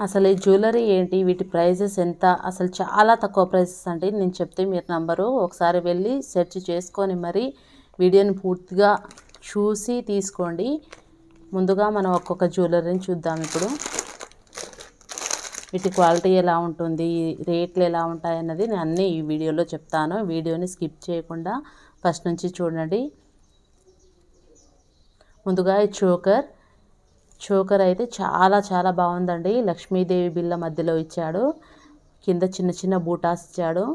అసలు ఈ జ్యువెలరీ ఏంటి, వీటి ప్రైజెస్ ఎంత, అసలు చాలా తక్కువ ప్రైసెస్ అండి. నేను చెప్తే మీరు నంబరు, ఒకసారి వెళ్ళి సెర్చ్ చేసుకొని మరి వీడియోని పూర్తిగా చూసి తీసుకోండి. ముందుగా మనం ఒక్కొక్క జ్యువెలరీని చూద్దాం. ఇప్పుడు వీటి క్వాలిటీ ఎలా ఉంటుంది, రేట్లు ఎలా ఉంటాయి అన్నది నేను అన్నీ ఈ వీడియోలో చెప్తాను. వీడియోని స్కిప్ చేయకుండా ఫస్ట్ నుంచి చూడండి. ముందుగా ఈ చోకర్ అయితే చాలా చాలా బాగుందండి. లక్ష్మీదేవి బిళ్ళ మధ్యలో ఇచ్చాడు. కింద చిన్న చిన్న బూటాస్ ఇచ్చాడు.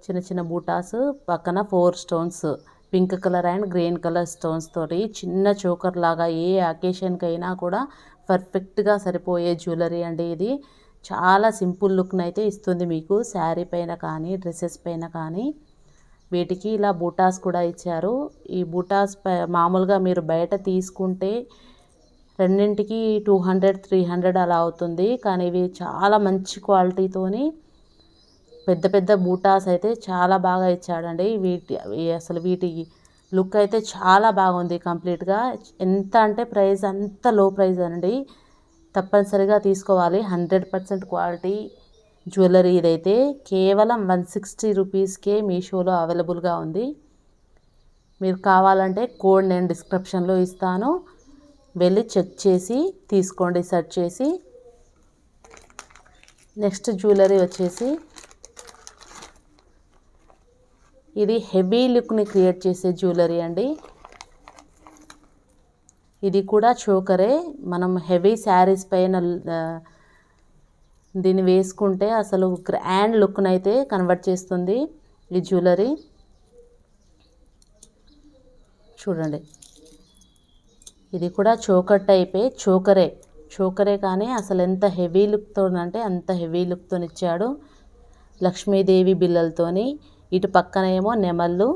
చిన్న చిన్న బూటాస్ పక్కన 4 stones, pink colour and green colour stones తోటి చిన్న చోకర్ లాగా ఏ అకేషన్కి అయినా కూడా పర్ఫెక్ట్గా సరిపోయే జ్యువెలరీ అండి. ఇది చాలా సింపుల్ లుక్ని అయితే ఇస్తుంది మీకు, శారీ పైన కానీ డ్రెస్సెస్ పైన కానీ. వీటికి ఇలా బూటాస్ కూడా ఇచ్చారు. ఈ బూటాస్ మామూలుగా మీరు బయట తీసుకుంటే రెండింటికి 200 300 అలా అవుతుంది. కానీ ఇవి చాలా మంచి క్వాలిటీతోని పెద్ద పెద్ద బూటాస్ అయితే చాలా బాగా ఇచ్చాడండి. అసలు వీటి లుక్ అయితే చాలా బాగుంది కంప్లీట్గా. ఎంత అంటే ప్రైస్ అంత లో ప్రైస్ అండి. తప్పనిసరిగా తీసుకోవాలి. 100% క్వాలిటీ జ్యువెలరీ ఇదైతే కేవలం 160 రూపీస్కే మీషోలో అవైలబుల్గా ఉంది. మీరు కావాలంటే కోడ్ నేను డిస్క్రిప్షన్లో ఇస్తాను, వెళ్ళి చెక్ చేసి తీసుకోండి, సెర్చ్ చేసి. నెక్స్ట్ జ్యువెలరీ వచ్చేసి ఇది హెవీ లుక్ని క్రియేట్ చేసే జ్యువెలరీ అండి. ఇది కూడా చోకరే. మనం హెవీ శారీస్ పైన దీన్ని వేసుకుంటే అసలు గ్రాండ్ లుక్ని అయితే కన్వర్ట్ చేస్తుంది ఈ జ్యువెలరీ. చూడండి, ఇది కూడా చోకర్ టైపే, చోకరే కానీ అసలు ఎంత హెవీ లుక్తో అంటే అంత హెవీ లుక్తో ఇచ్చాడు. లక్ష్మీదేవి బిళ్ళలతోని, ఇటు పక్కన ఏమో నెమళ్ళు,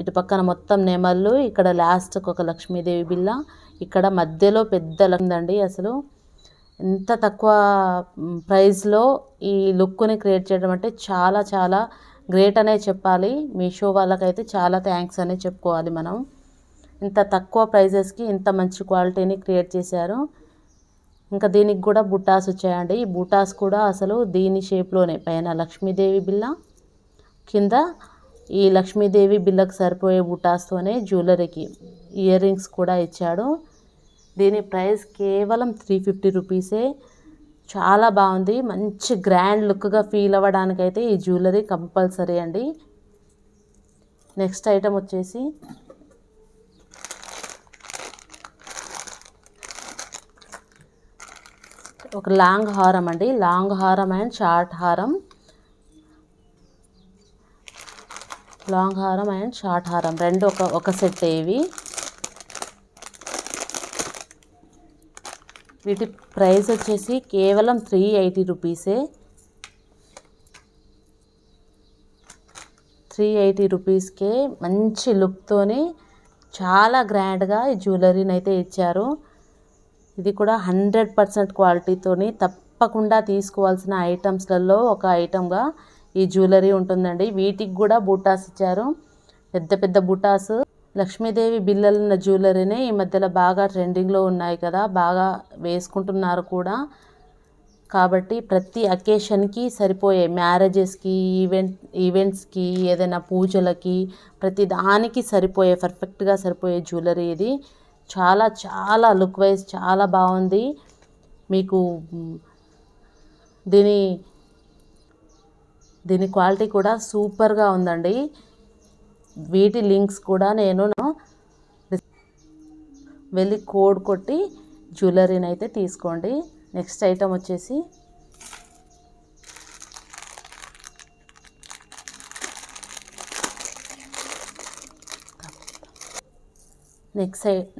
ఇటు పక్కన మొత్తం నెమళ్ళు, ఇక్కడ లాస్ట్కి ఒక లక్ష్మీదేవి బిళ్ళ, ఇక్కడ మధ్యలో పెద్ద ఉందండి. అసలు ఎంత తక్కువ ప్రైస్లో ఈ లుక్ని క్రియేట్ చేయడం అంటే చాలా చాలా గ్రేట్ అనే చెప్పాలి. మీషో వాళ్ళకైతే చాలా థ్యాంక్స్ అనే చెప్పుకోవాలి మనం. ఇంత తక్కువ ప్రైజెస్కి ఇంత మంచి క్వాలిటీని క్రియేట్ చేశారు. ఇంకా దీనికి కూడా బుట్టాస్ వచ్చాయండి. ఈ బుట్టాస్ కూడా అసలు దీని షేప్లోనే, పైన లక్ష్మీదేవి బిళ్ళ, కింద ఈ లక్ష్మీదేవి బిళ్ళకు సరిపోయే బుట్టాస్తోనే జ్యువెలరీకి ఇయర్ రింగ్స్ కూడా ఇచ్చాడు. దీని ప్రైస్ కేవలం 350 రూపీసే. చాలా బాగుంది. మంచి గ్రాండ్ లుక్గా ఫీల్ అవ్వడానికైతే ఈ జ్యువెలరీ కంపల్సరీ అండి. నెక్స్ట్ ఐటమ్ వచ్చేసి ఒక లాంగ్ హారం అండి. లాంగ్ హారం అండ్ షార్ట్ హారం, లాంగ్ హారం అండ్ షార్ట్ హారం రెండు ఒక సెట్. ఇవి వీటి ప్రైస్ వచ్చేసి కేవలం 380 రూపీసే. 380 రూపీస్కే మంచి లుక్తోని చాలా గ్రాండ్గా ఈ జ్యువెలరీని అయితే ఇచ్చారు. ఇది కూడా 100% క్వాలిటీతోని తప్పకుండా తీసుకోవాల్సిన ఐటమ్స్లలో ఒక ఐటమ్గా ఈ జ్యువెలరీ ఉంటుందండి. వీటికి కూడా బూటాస్ ఇచ్చారు, పెద్ద పెద్ద బూటాస్. లక్ష్మీదేవి బిళ్ళలున్న జ్యువెలరీనే ఈ మధ్యలో బాగా ట్రెండింగ్లో ఉన్నాయి కదా, బాగా వేసుకుంటున్నారు కూడా. కాబట్టి ప్రతి అకేషన్కి సరిపోయే, మ్యారేజెస్కి, ఈవెంట్స్కి, ఏదైనా పూజలకి, ప్రతి దానికి సరిపోయే, పర్ఫెక్ట్గా సరిపోయే జ్యువెలరీ ఇది. చాలా చాలా లుక్ వైజ్ చాలా బాగుంది. మీకు దీని క్వాలిటీ కూడా సూపర్గా ఉందండి. వీటి లింక్స్ కూడా నేను వెళ్ళి కోడ్ కొట్టి జ్యువెలరీని అయితే తీసుకోండి. నెక్స్ట్ ఐటమ్ వచ్చేసి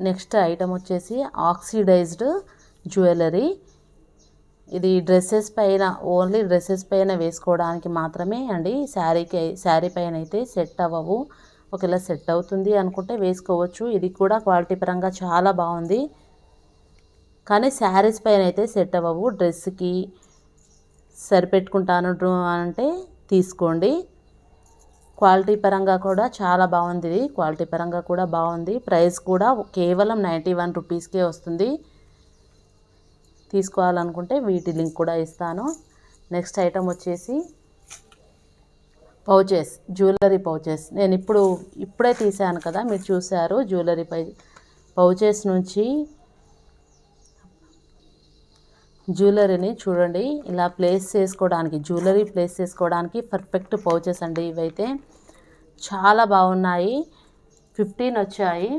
నెక్స్ట్ ఐటమ్ వచ్చేసి ఆక్సిడైజ్డ్ జ్యువెలరీ. ఇది డ్రెస్సెస్ పైన, ఓన్లీ డ్రెస్సెస్ పైన వేసుకోవడానికి మాత్రమే అండి. శారీ పైన అయితే సెట్ అవ్వవు. ఒకవేళ సెట్ అవుతుంది అనుకుంటే వేసుకోవచ్చు. ఇది కూడా క్వాలిటీ పరంగా చాలా బాగుంది, కానీ శారీస్ పైన అయితే సెట్ అవ్వవు. డ్రెస్కి సరిపెట్టుకుంటాను అంటే తీసుకోండి. క్వాలిటీ పరంగా కూడా చాలా బాగుంది. క్వాలిటీ పరంగా కూడా బాగుంది. ప్రైస్ కూడా కేవలం 91 రూపీస్కే వస్తుంది. తీసుకోవాలనుకుంటే వీటి లింక్ కూడా ఇస్తాను. నెక్స్ట్ ఐటమ్ వచ్చేసి పౌచెస్, జ్యువెలరీ పౌచెస్. నేను ఇప్పుడే తీసాను కదా, మీరు చూసారు. జ్యువెలరీ పౌచెస్ నుంచి జ్యువెలరీని చూడండి, ఇలా ప్లేస్ చేసుకోవడానికి, జ్యువెలరీ ప్లేస్ చేసుకోవడానికి పర్ఫెక్ట్ పౌచెస్ అండి. ఇవైతే చాలా బాగున్నాయి. 15 వచ్చాయి.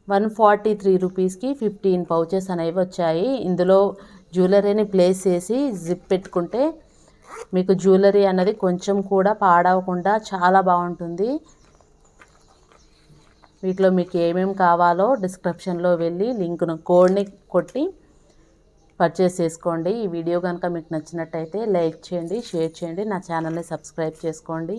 143 రూపీస్కి 15 పౌచెస్ అనేవి వచ్చాయి. ఇందులో జ్యువెలరీని ప్లేస్ చేసి జిప్ పెట్టుకుంటే మీకు జ్యువెలరీ అన్నది కొంచెం కూడా పాడవకుండా చాలా బాగుంటుంది. వీటిలో మీకు ఏమేమి కావాలో డిస్క్రిప్షన్లో వెళ్ళి కోడ్ని కొట్టి పర్చేస్ చేసుకోండి. ఈ వీడియో కనుక మీకు నచ్చినట్టయితే లైక్ చేయండి, షేర్ చేయండి, నా ఛానల్ని సబ్స్క్రైబ్ చేసుకోండి.